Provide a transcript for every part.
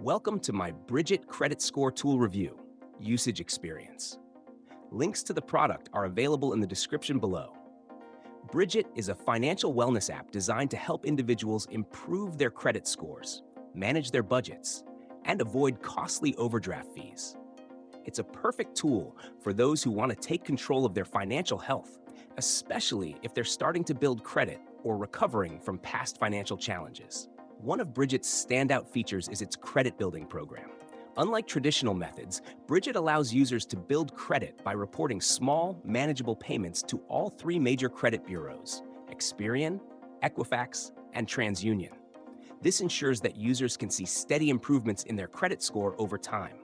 Welcome to my Brigit Credit Score Tool Review, Usage Experience. Links to the product are available in the description below. Brigit is a financial wellness app designed to help individuals improve their credit scores, manage their budgets, and avoid costly overdraft fees. It's a perfect tool for those who want to take control of their financial health, especially if they're starting to build credit or recovering from past financial challenges. One of Brigit's standout features is its credit building program. Unlike traditional methods, Brigit allows users to build credit by reporting small, manageable payments to all three major credit bureaus: Experian, Equifax, and TransUnion. This ensures that users can see steady improvements in their credit score over time.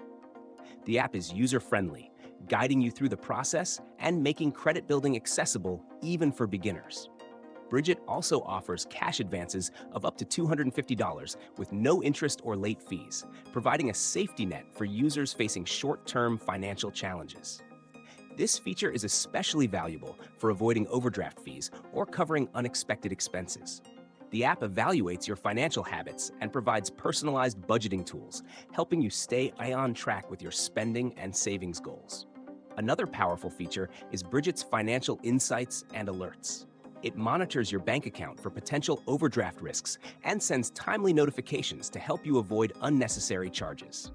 The app is user-friendly, guiding you through the process and making credit building accessible even for beginners. Brigit also offers cash advances of up to $250 with no interest or late fees, providing a safety net for users facing short-term financial challenges. This feature is especially valuable for avoiding overdraft fees or covering unexpected expenses. The app evaluates your financial habits and provides personalized budgeting tools, helping you stay on track with your spending and savings goals. Another powerful feature is Brigit's financial insights and alerts. It monitors your bank account for potential overdraft risks and sends timely notifications to help you avoid unnecessary charges.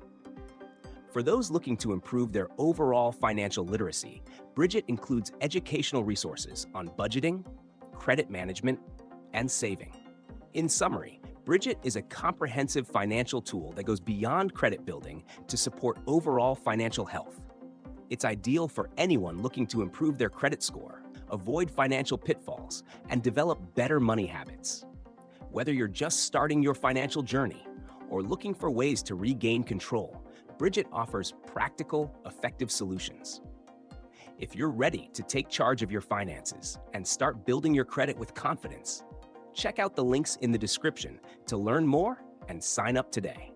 For those looking to improve their overall financial literacy, Brigit includes educational resources on budgeting, credit management, and saving. In summary, Brigit is a comprehensive financial tool that goes beyond credit building to support overall financial health. It's ideal for anyone looking to improve their credit score, avoid financial pitfalls, and develop better money habits. Whether you're just starting your financial journey or looking for ways to regain control, Brigit offers practical, effective solutions. If you're ready to take charge of your finances and start building your credit with confidence, check out the links in the description to learn more and sign up today.